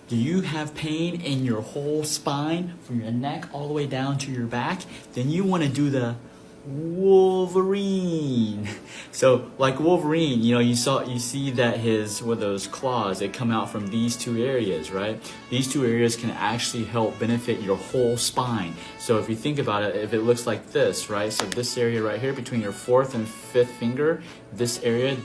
Do you have pain in your whole spine from your neck all the way down to your back? Then you want to do the Wolverine. So like Wolverine, you see that with those claws, they come out from these two areas, right? These two areas can actually help benefit your whole spine. So if you think about it, if it looks like this, right? So this area right here between your fourth and fifth finger, this area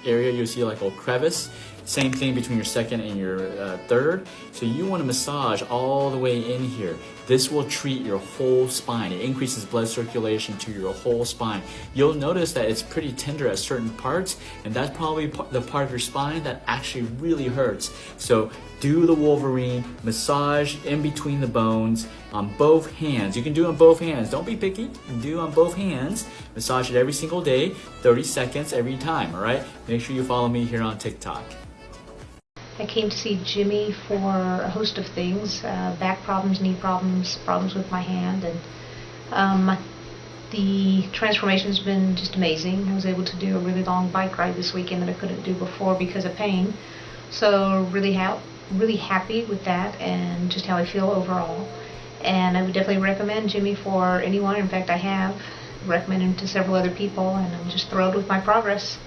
you'll see like a little crevice. Same thing between your second and your third. So you want to massage all the way in here. This will treat your whole spine. It increases blood circulation to your whole spine. You'll notice that it's pretty tender at certain parts, and that's probably the part of your spine that actually really hurts. So do the Wolverine, massage in between the bones on both hands. You can do it on both hands. Don't be picky. You can do it on both hands. Massage it every single day, 30 seconds every time, all right? Make sure you follow me here on TikTok. I came to see Jimmy for a host of things, back problems, knee problems, problems with my hand, and the transformation's been just amazing. I was able to do a really long bike ride this weekend that I couldn't do before because of pain. So really happy with that and just how I feel overall. And I would definitely recommend Jimmy for anyone. In fact, I have recommended him to several other people, and I'm just thrilled with my progress.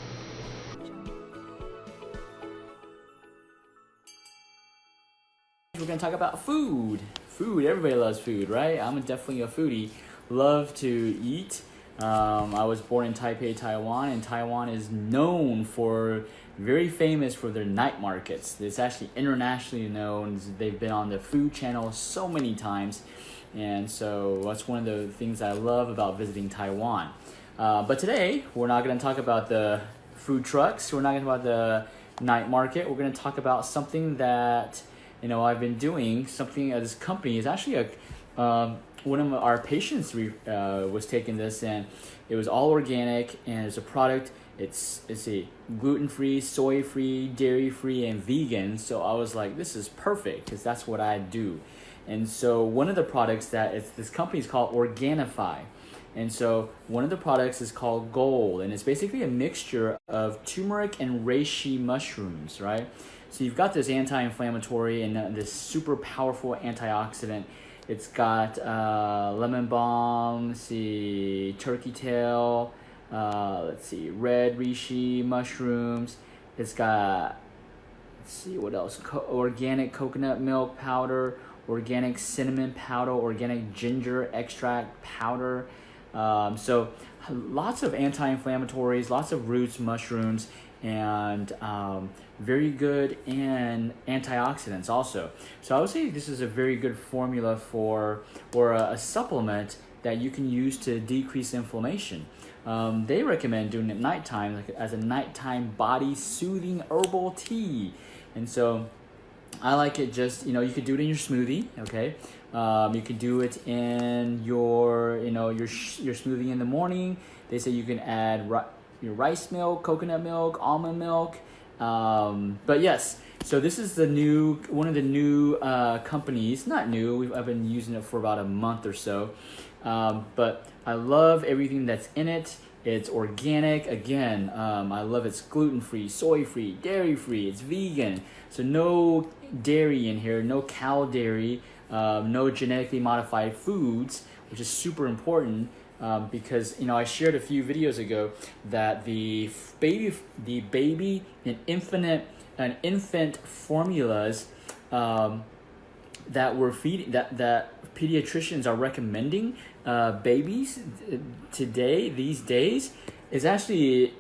We're gonna talk about food. Food, everybody loves food, right? I'm definitely a foodie. Love to eat. I was born in Taipei, Taiwan, and Taiwan is known very famous for their night markets. It's actually internationally known. They've been on the Food Channel so many times, and so that's one of the things I love about visiting Taiwan. But today, we're not gonna talk about the food trucks. We're not gonna talk about the night market. We're gonna talk about something that I've been doing. Something this company is actually one of our patients was taking this, and it was all organic, and it's a product. It's a gluten-free, soy-free, dairy-free, and vegan. So I was like, this is perfect because that's what I do. And so one of the products this company is called Organifi. And so one of the products is called Gold, and it's basically a mixture of turmeric and reishi mushrooms, right? So you've got this anti-inflammatory and this super powerful antioxidant. It's got lemon balm, turkey tail, red reishi mushrooms. It's got, what else? Organic coconut milk powder, organic cinnamon powder, organic ginger extract powder. So lots of anti-inflammatories, lots of roots, mushrooms, and very good and antioxidants also. So I would say this is a very good formula or a supplement that you can use to decrease inflammation. They recommend doing it at nighttime, like as a nighttime body soothing herbal tea. And so I like it just, you could do it in your smoothie, okay? You could do it in your smoothie in the morning. They say you can add your rice milk, coconut milk, almond milk. But yes, so this is one of the new companies. Not new. I've been using it for about a month or so. But I love everything that's in it. It's organic. Again, I love it's gluten-free, soy-free, dairy-free. It's vegan. So no dairy in here, no cow dairy, no genetically modified foods, which is super important. Because I shared a few videos ago that the baby and infant formulas that we're feeding, that pediatricians are recommending babies these days, is actually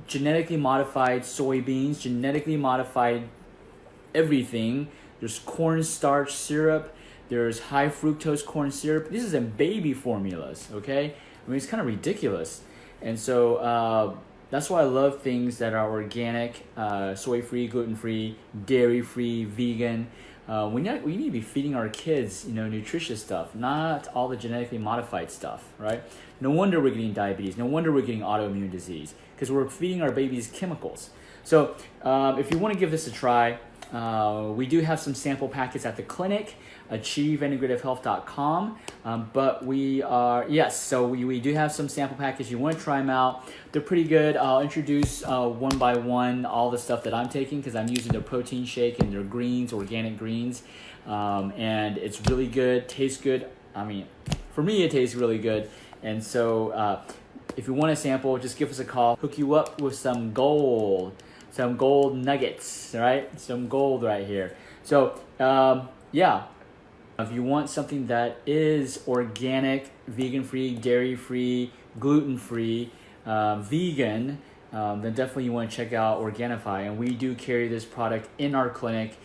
genetically modified soybeans, genetically modified everything. There's cornstarch syrup. There's high fructose corn syrup. This is in baby formulas, okay? I mean, it's kind of ridiculous. And so that's why I love things that are organic, soy-free, gluten-free, dairy-free, vegan. We need to be feeding our kids, nutritious stuff, not all the genetically modified stuff, right? No wonder we're getting diabetes. No wonder we're getting autoimmune disease, because we're feeding our babies chemicals. So if you want to give this a try, We do have some sample packets at the clinic, AchieveIntegrativeHealth.com. But we are, yes, so we do have some sample packages. You want to try them out. They're pretty good. I'll introduce one by one all the stuff that I'm taking because I'm using their protein shake and their greens, organic greens. And it's really good, tastes good. I mean, for me, it tastes really good. And so if you want a sample, just give us a call. Hook you up with some gold nuggets, right? Some gold right here. So yeah, if you want something that is organic, vegan-free, dairy-free, gluten-free, vegan, then definitely you want to check out Organifi. And we do carry this product in our clinic.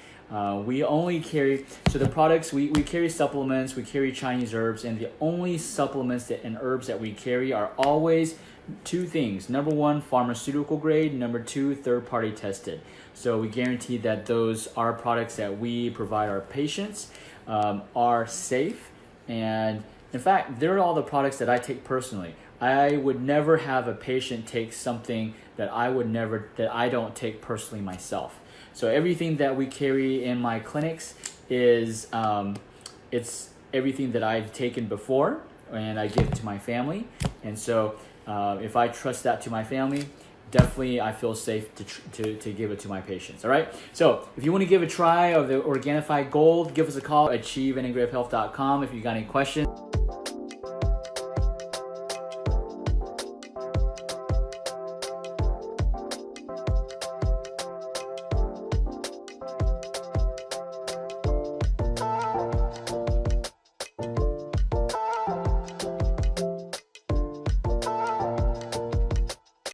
We only carry, so the products, we carry supplements, we carry Chinese herbs, and the only supplements and herbs that we carry are always two things. Number one, pharmaceutical grade. Number two, third-party tested. So we guarantee that those are products that we provide our patients are safe. And in fact, they're all the products that I take personally. I would never have a patient take something that I don't take personally myself. So everything that we carry in my clinics is it's everything that I've taken before, and I give it to my family. And so if I trust that to my family, definitely I feel safe to give it to my patients. All right. So if you want to give a try of the Organifi Gold, give us a call at AchieveIntegrativeHealth.com if you got any questions.